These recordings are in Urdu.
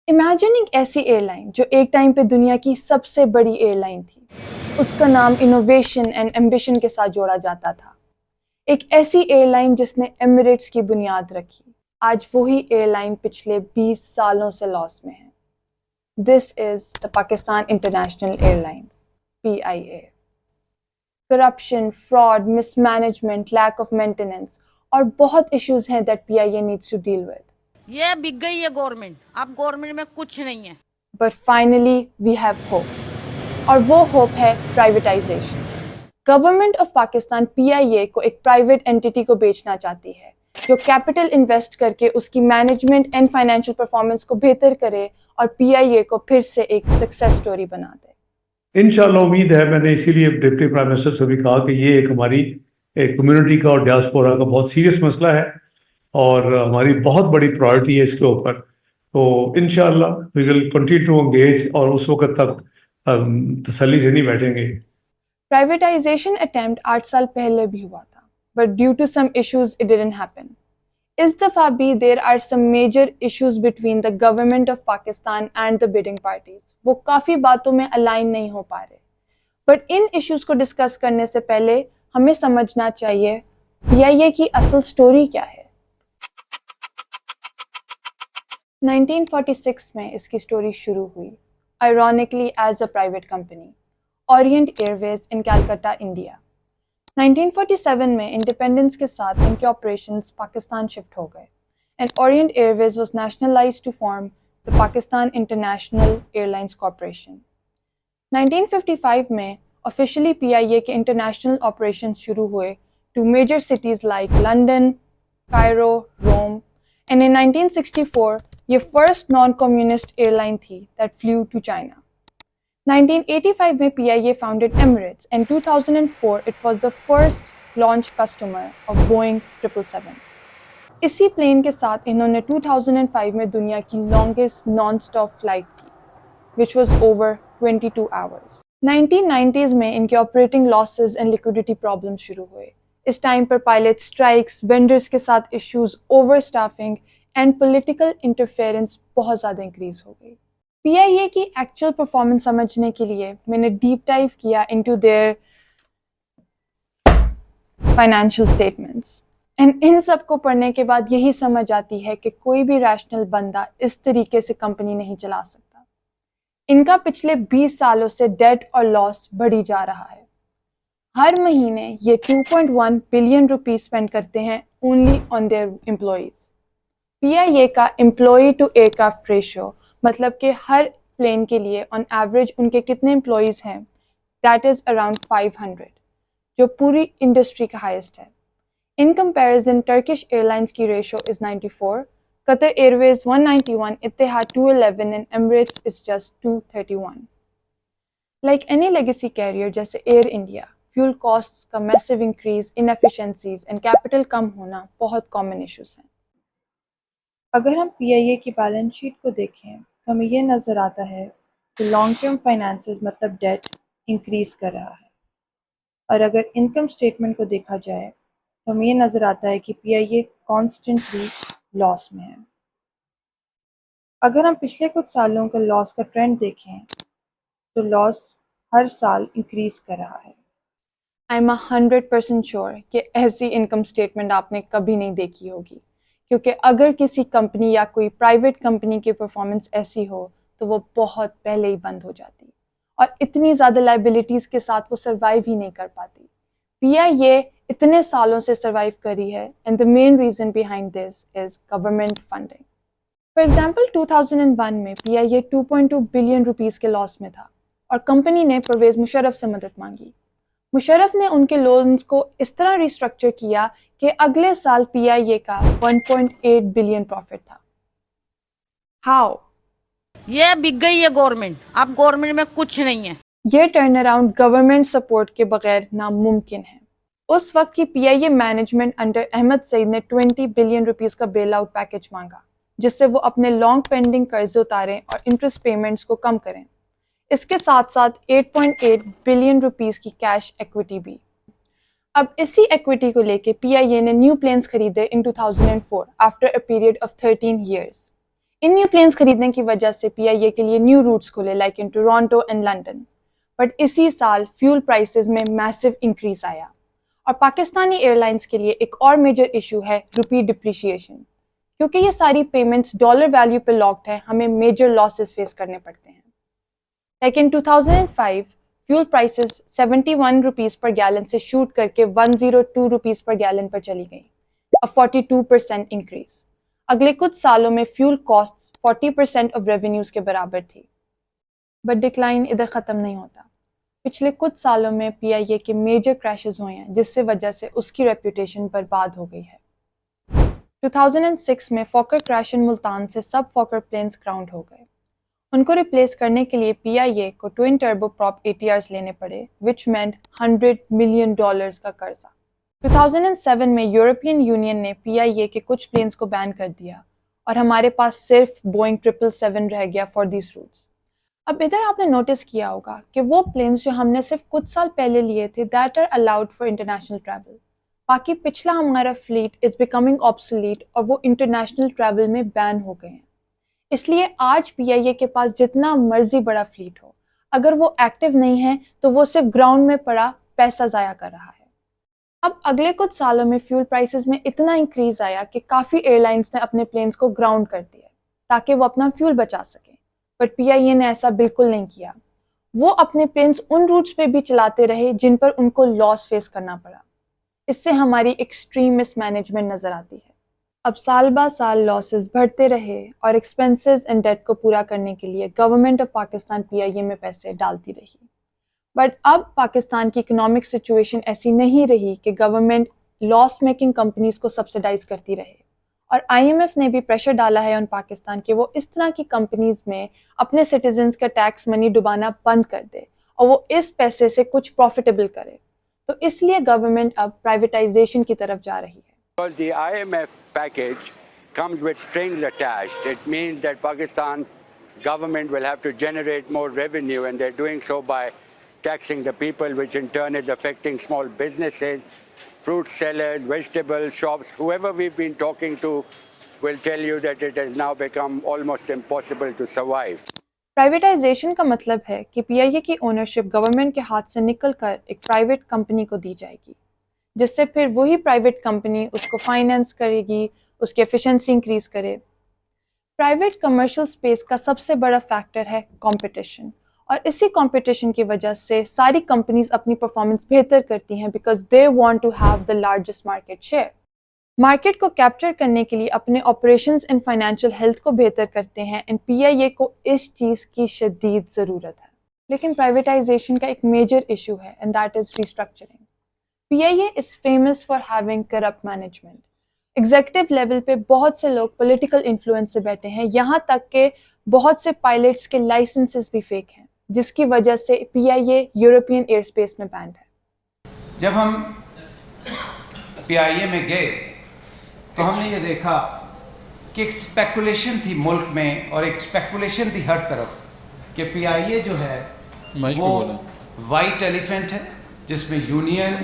امیجن ایک ایسی ایئر لائن جو ایک ٹائم پہ دنیا کی سب سے بڑی ایئر لائن تھی. اس کا نام انوویشن اینڈ ایمبیشن کے ساتھ جوڑا جاتا تھا. ایک ایسی ایئر لائن جس نے ایمریٹس کی بنیاد رکھی. آج وہی ایئر لائن پچھلے 20 سالوں سے لاس میں ہے. This is the Pakistan international airlines PIA. Corruption, fraud, mismanagement, lack of maintenance اور بہت ایشوز ہیں that PIA needs to deal with. یہ بک گئی ہے گورنمنٹ، اب گورنمنٹ میں کچھ نہیں ہے. But finally we have hope. اور وہ ہوپ ہے privatisation. Government of Pakistan PIA کو ایک پرائیویٹ اینٹی کو بیچنا چاہتی ہے جو کیپٹل انویسٹ کر کے اس کی مینجمنٹ اینڈ فائنینشیل پرفارمنس کو بہتر کرے اور PIA کو پھر سے ایک سکسیس سٹوری بنا دے. انشاءاللہ امید ہے. میں نے اسی لیے ڈپٹی پرائم منسٹر سے بھی کہا کہ یہ ایک ہماری کمیونٹی کا اور ڈیاسپورا کا بہت سیریس مسئلہ ہے اور ہماری بہت بڑی پرائرٹی ہے اس کے اوپر. تو انشاءاللہ وی ول کنٹینیو ٹو انگیج اور اس وقت تک تسلی سے نہیں بیٹھیں گے. پرائیویٹائزیشن اٹیمپٹ 8 سال پہلے بھی ہوا تھا but due to some issues it didn't happen. اس دفعہ بھی there are some major issues between the government of Pakistan and the bidding parties. وہ کافی باتوں میں الائن نہیں ہو پا رہے. بٹ ان ایشوز کو ڈسکس کرنے سے پہلے ہمیں سمجھنا چاہیے PIA کی اصل سٹوری کیا ہے. 1946 میں اس کی سٹوری شروع ہوئی ironically as a private company Orient Airways in Calcutta India. 1947 میں انڈیپینڈنس کے ساتھ ان کے آپریشنز پاکستان شفٹ ہو گئے and Orient airways was nationalised to form the Pakistan international airlines corporation. 1955 میں آفیشلی PIA کے انٹرنیشنل آپریشنز شروع ہوئے to major cities like London, Cairo, Rome and in 1964 یہ first non communist airline تھی دیٹ فلیو ٹو چائنا. 1985 میں PIA founded Emirates and 2004 it was the first launch customer of Boeing 777. اسی پلین کے ساتھ انہوں نے 2005 میں دنیا کی longest non-stop flight کی which was over 22 hours. 1990s میں ان کے operating losses and liquidity problems شروع ہوئے. اس ٹائم پر پائلٹ اسٹرائکس، وینڈرز کے ساتھ issues, over staffing and political interference بہت زیادہ انکریز ہو گئی. PIA کی ایکچوئل پرفارمنس سمجھنے کے لیے میں نے ڈیپ ڈائیو کیا into their financial statements and ان سب کو پڑھنے کے بعد یہی سمجھ آتی ہے کہ کوئی بھی ریشنل بندہ اس طریقے سے کمپنی نہیں چلا سکتا. ان کا پچھلے 20 سالوں سے ڈیٹ اور لاس بڑھی جا رہا ہے. ہر مہینے یہ 2.1 بلین روپیز اسپینڈ کرتے ہیں only on their employees. PIA کا employee to aircraft ratio مطلب کہ ہر پلین کے لیے آن ایوریج ان کے کتنے امپلائیز ہیں دیٹ از اراؤنڈ 500 جو پوری انڈسٹری کا ہائیسٹ ہے. In comparison Turkish Airlines کی ratio is 94، Qatar Airways 191، Etihad 211 and Emirates is just 231. Like any legacy carrier جیسے ایئر انڈیا، فیول کاسٹس کا massive increase, inefficiencies and capital کم ہونا بہت کامن ایشوز ہیں. اگر ہم PIA کی بیلنس شیٹ کو دیکھیں تو ہمیں یہ نظر آتا ہے کہ لانگ ٹرم فائنانسز مطلب ڈیٹ انکریز کر رہا ہے، اور اگر انکم سٹیٹمنٹ کو دیکھا جائے تو ہمیں یہ نظر آتا ہے کہ PIA کانسٹنٹلی لاس میں ہے. اگر ہم پچھلے کچھ سالوں کا لاس کا ٹرینڈ دیکھیں تو لاس ہر سال انکریز کر رہا ہے. آئی ایم 100% شیور کہ ایسی انکم اسٹیٹمنٹ آپ نے کبھی نہیں دیکھی ہوگی، کیونکہ اگر کسی کمپنی یا کوئی پرائیویٹ کمپنی کی پرفارمنس ایسی ہو تو وہ بہت پہلے ہی بند ہو جاتی اور اتنی زیادہ لائبلٹیز کے ساتھ وہ سروائیو ہی نہیں کر پاتی. PIA اتنے سالوں سے سروائیو کری ہے and the main reason behind this is government funding. For example 2001 میں PIA 2.2 بلین روپیز کے لاس میں تھا اور کمپنی نے پرویز مشرف سے مدد مانگی. مشرف نے ان کے لونز کو اس طرح ریسٹرکچر کیا کہ اگلے سال PIA کا 1.8 بلین پروفٹ تھا. ہاؤ؟ یہ بک گئی ہے گورنمنٹ، اب گورنمنٹ میں کچھ نہیں ہے. یہ ٹرن اراؤنڈ گورنمنٹ سپورٹ کے بغیر ناممکن ہے. اس وقت کی PIA مینجمنٹ انڈر احمد سعید نے 20 بلین روپیز کا بیل آؤٹ پیکج مانگا جس سے وہ اپنے لانگ پینڈنگ قرض اتاریں اور انٹرسٹ پیمنٹس کو کم کریں. اس کے ساتھ ساتھ 8.8 بلین روپیز کی کیش ایکویٹی بھی. اب اسی ایکویٹی کو لے کے PIA نے نیو پلینز خریدے ان 2004 after a period of 13 years. In new planes خریدنے کی وجہ سے پی آئی اے کے لیے نیو روٹس کھلے like in Toronto and London. But اسی سال فیول پرائسز میں میسو انکریز آیا. اور پاکستانی ایئر لائنس کے لیے ایک اور میجر ایشو ہے روپی ڈپریشیشن. کیونکہ یہ ساری پیمنٹس ڈالر ویلیو پہ لاکڈ ہیں، ہمیں میجر لاسز فیس کرنے پڑتے ہیں. لیکن 2005 فیول پرائسز 71 روپیز پر گیلن سے شوٹ کر کے 102 روپیز پر گیلن پر چلی گئیں، 42% انکریز. اگلے کچھ سالوں میں فیول کاسٹ 40% آف ریونیوز کے برابر تھی. بٹ ڈکلائن ادھر ختم نہیں ہوتا. پچھلے کچھ سالوں میں پی آئی اے کے میجر کریشز ہوئے ہیں، جس سے وجہ سے اس کی ریپوٹیشن برباد ہو گئی ہے. 2006 میں فوکر کریش ان ملتان سے سب فوکر پلینز گراؤنڈ ہو گئے. ان کو ریپلیس کرنے کے لیے پی آئی اے کو ٹوئن ٹربو پراپ ATRs لینے پڑے وچ مینٹ $100 ملین کا قرضہ. 2007 میں یورپین یونین نے پی آئی اے کے کچھ پلینز کو بین کر دیا اور ہمارے پاس صرف بوئنگ 777 رہ گیا فار دیز روٹس. اب ادھر آپ نے نوٹس کیا ہوگا کہ وہ پلینز جو ہم نے صرف کچھ سال پہلے لیے تھے that are allowed for international travel. باقی پچھلا ہمارا فلیٹ از بیکمنگ آبسولیٹ اور وہ انٹرنیشنل ٹریول میں بین ہو گئے ہیں. اس لیے آج پی آئی اے کے پاس جتنا مرضی بڑا فلیٹ ہو، اگر وہ ایکٹیو نہیں ہے تو وہ صرف گراؤنڈ میں پڑا پیسہ ضائع کر رہا ہے. اب اگلے کچھ سالوں میں فیول پرائسز میں اتنا انکریز آیا کہ کافی ایئر لائنس نے اپنے پلینز کو گراؤنڈ کر دیا تاکہ وہ اپنا فیول بچا سکیں. بٹ پی آئی اے نے ایسا بالکل نہیں کیا. وہ اپنے پلینز ان روٹس پہ بھی چلاتے رہے جن پر ان کو لاس فیس کرنا پڑا. اس سے ہماری ایکسٹریم مس مینجمنٹ نظر آتی ہے. اب سال با سال لاسز بڑھتے رہے اور ایکسپینسز اینڈ ڈیٹ کو پورا کرنے کے لیے government of Pakistan P I اے میں پیسے ڈالتی رہی. بٹ اب پاکستان کی اکنامک سچویشن ایسی نہیں رہی کہ گورنمنٹ لاس میکنگ کمپنیز کو سبسڈائز کرتی رہے. اور آئی ایم ایف نے بھی پریشر ڈالا ہے ان پاکستان کہ وہ اس طرح کی کمپنیز میں اپنے سٹیزنز کا ٹیکس منی ڈبانا بند کر دے اور وہ اس پیسے سے کچھ پروفیٹیبل کرے. تو اس لیے گورنمنٹ اب پرائیویٹائزیشن کی طرف جا رہی ہے. Because the IMF package comes with strings attached. It means that Pakistan government will have to generate more revenue, and they're doing so by taxing the people, which in turn is affecting small businesses, fruit sellers, vegetable shops. Whoever we've been talking to will tell you that it has now become almost impossible to survive. Privatisation کا مطلب ہے کہ پی آئی اے کی اونرشپ گورنمنٹ کے ہاتھ سے نکل کر ایک پرائیویٹ کمپنی کو دی جائے گی، جس سے پھر وہی پرائیویٹ کمپنی اس کو فائنینس کرے گی، اس کی ایفیشنسی انکریز کرے. پرائیویٹ کمرشل اسپیس کا سب سے بڑا فیکٹر ہے کمپٹیشن، اور اسی کمپٹیشن کی وجہ سے ساری کمپنیز اپنی پرفارمنس بہتر کرتی ہیں because they want to have the largest market share. Market کو کیپچر کرنے کے لیے اپنے آپریشنز اینڈ فائنینشیل ہیلتھ کو بہتر کرتے ہیں، اینڈ پی آئی اے کو اس چیز کی شدید ضرورت ہے. لیکن پرائیویٹائزیشن کا ایک میجر ایشو ہے and that is restructuring. P I a is famous for having corrupt management. Executive level پہ بہت سے لوگ پولیٹیکل انفلوئنس سے بیٹھے ہیں، یہاں تک کہ بہت سے پائلٹس کے لائسنسز بھی فیک ہیں، جس کی وجہ سے پی I a European air space میں بینڈ ہے. جب ہم پی آئی اے میں گئے تو ہم نے یہ دیکھا کہ ایک اسپیکولیشن تھی ملک میں اور ایک اسپیکولیشن تھی ہر طرف کہ پی آئی اے جو ہے وہ وائٹ ایلیفینٹ ہے جس میں یونین،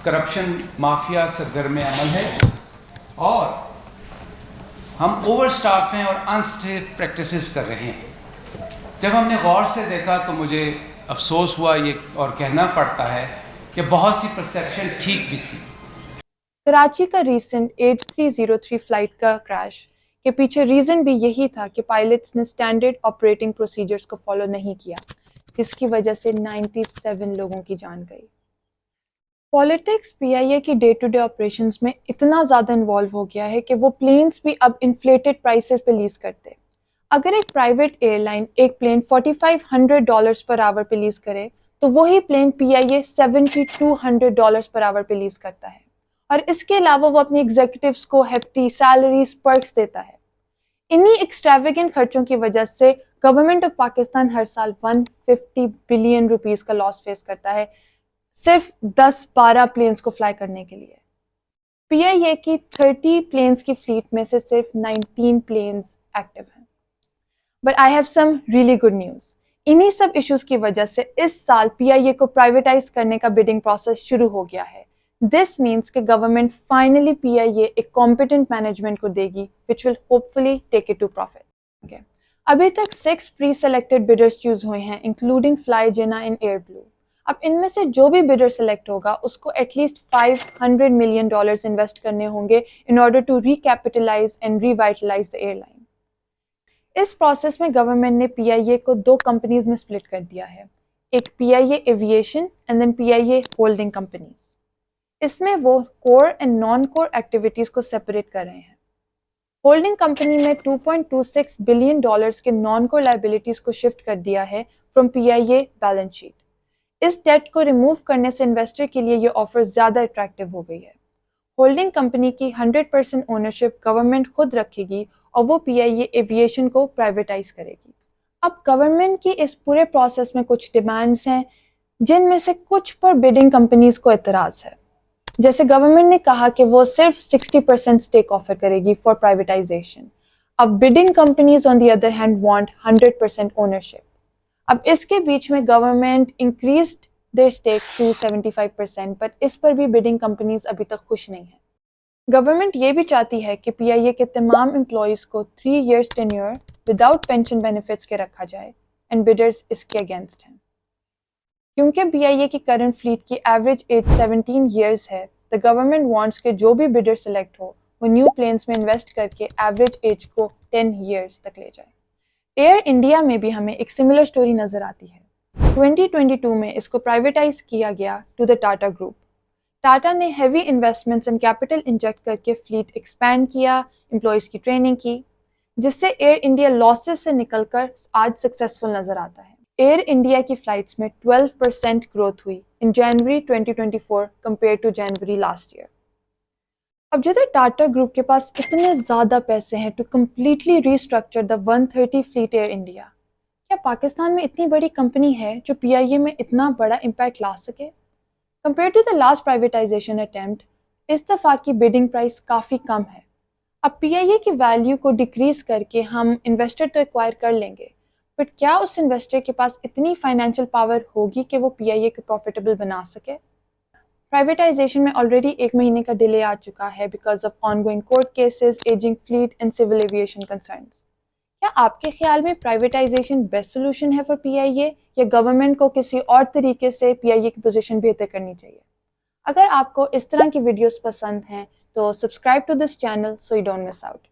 کرپشن، مافیا سرگرم عمل ہے اور ہم اوور اسٹاف ہیں اور انسٹیف پریکٹسز کر رہے ہیں. جب ہم نے غور سے دیکھا تو مجھے افسوس ہوا یہ اور کہنا پڑتا ہے کہ بہت سی پرسیپشن ٹھیک بھی تھی. کراچی کا ریسنٹ 8303 فلائٹ کا کریش کے پیچھے ریزن بھی یہی تھا کہ پائلٹس نے اسٹینڈرڈ آپریٹنگ پروسیجرز کو فالو نہیں کیا، جس کی وجہ سے 97 لوگوں کی جان گئی. پالیٹکس پی آئی اے کی ڈے ٹو ڈے آپریشنز میں اتنا زیادہ انوالو ہو گیا ہے کہ وہ پلینز بھی اب انفلیٹڈ پرائسز پہ لیز کرتے. اگر ایک پرائیویٹ ایئر لائن ایک پلین $4,500 پر آور پہ لیز کرے تو وہی پلین پی آئی اے $7,200 پر آور پہ لیز کرتا ہے، اور اس کے علاوہ وہ اپنی ایگزیکٹوز کو ہیفٹی سیلریز، پرکس دیتا ہے. انہی ایکسٹراویگنٹ خرچوں کی وجہ سے گورنمنٹ آف پاکستان ہر سال 150 بلین روپیز کا لاس فیس کرتا ہے صرف 10-12 پلینز کو فلائی کرنے کے لیے. پی آئی اے کی 30 پلینز کی فلیٹ میں سے صرف 19 پلینز ایکٹیو ہیں. But I have some really good news. انہی سب ایشوز کی وجہ سے اس سال پی آئی اے کو پرائیویٹائز کرنے کا بڈنگ پروسیس شروع ہو گیا ہے. دس مینس کہ گورنمنٹ فائنلی پی آئی اے ایک کمپیٹنٹ مینجمنٹ کو دے گی which will hopefully take it to profit. ابھی تک 6 پری سلیکٹڈ بیڈرز چوز ہوئے ہیں انکلوڈنگ فلائی جینا ان ایئر بلو. اب ان میں سے جو بھی بیڈر سلیکٹ ہوگا اس کو ایٹ لیسٹ $500 ملین انویسٹ کرنے ہوں گے in order to recapitalise and revitalise the airline. اس پروسیس میں گورنمنٹ نے پی آئی اے کو 2 کمپنیز میں سپلٹ کر دیا ہے, ایک P I A aviation and then P I A holding companies. اس میں وہ core and non core activities کو سیپریٹ کر رہے ہیں. ہولڈنگ کمپنی میں $2.26 بلین کے نان کور لائبلٹیز کو شفٹ کر دیا ہے from P I A balance sheet. اس ڈیٹ کو ریموو کرنے سے انویسٹر کے لیے یہ آفر زیادہ اٹریکٹیو ہو گئی ہے. ہولڈنگ کمپنی کی 100% اونرشپ گورنمنٹ خود رکھے گی اور وہ پی آئی اے ایویشن کو پرائیویٹائز کرے گی. اب گورنمنٹ کی اس پورے پروسیس میں کچھ ڈیمانڈز ہیں جن میں سے کچھ پر بڈنگ کمپنیز کو اعتراض ہے. جیسے گورنمنٹ نے کہا کہ وہ صرف 60% اسٹیک آفر کرے گی فار پرائیویٹائزیشن. اب bidding companies on the other hand want 100% ownership. اب اس کے بیچ میں government increased their stake to 75%, but اس پر بھی بڈنگ کمپنیز ابھی تک خوش نہیں ہیں. گورنمنٹ یہ بھی چاہتی ہے کہ پی آئی اے کے تمام امپلائیز کو 3 years tenure without pension benefits کے رکھا جائے اینڈ بڈرز اس کے اگینسٹ ہیں. کیونکہ پی آئی اے کی کرنٹ فلیٹ کی ایوریج ایج 17 years ہے, the government wants کہ جو بھی بڈر سلیکٹ ہو وہ نیو پلینس میں انویسٹ کر کے ایوریج ایج کو 10 years تک لے جائے. ایئر انڈیا میں بھی ہمیں ایک سملر سٹوری نظر آتی ہے. 2022 میں اس کو پرائیویٹائز کیا گیا to the Tata group. Tata نے heavy investments and capital inject کر کے فلیٹ ایکسپینڈ کیا, امپلائیز کی ٹریننگ کی, جس سے ایئر انڈیا لاسز سے نکل کر آج سکسیسفل نظر آتا ہے. ایئر انڈیا کی فلائٹس میں 12% گروتھ ہوئی in January 2024 compare to January last year. اب جدھر ٹاٹا گروپ کے پاس اتنے زیادہ پیسے ہیں to completely restructure the 130 fleet Air India, کیا پاکستان میں اتنی بڑی کمپنی ہے جو پی آئی اے میں اتنا بڑا امپیکٹ لا سکے؟ Compare to the last privatisation attempt اس دفعہ کی بڈنگ پرائس کافی کم ہے. اب پی آئی اے کی ویلیو کو ڈیکریز کر کے ہم انویسٹر تو ایکوائر کر لیں گے, بٹ کیا اس انویسٹر کے پاس اتنی فائنینشیل پاور ہوگی کہ وہ پی آئی اے کو پروفیٹیبل بنا سکے؟ پرائیویٹائزیشن میں آلریڈی 1 مہینے کا ڈیلے آ چکا ہے because of ongoing court cases, ageing fleet and civil aviation concerns. کیا آپ کے خیال میں پرائیویٹائزیشن بیسٹ سولوشن ہے فار پی آئی اے, یا گورنمنٹ کو کسی اور طریقے سے پی آئی اے کی پوزیشن بہتر کرنی چاہیے؟ اگر آپ کو اس طرح کی ویڈیوز پسند ہیں تو subscribe to this channel so you don't miss out.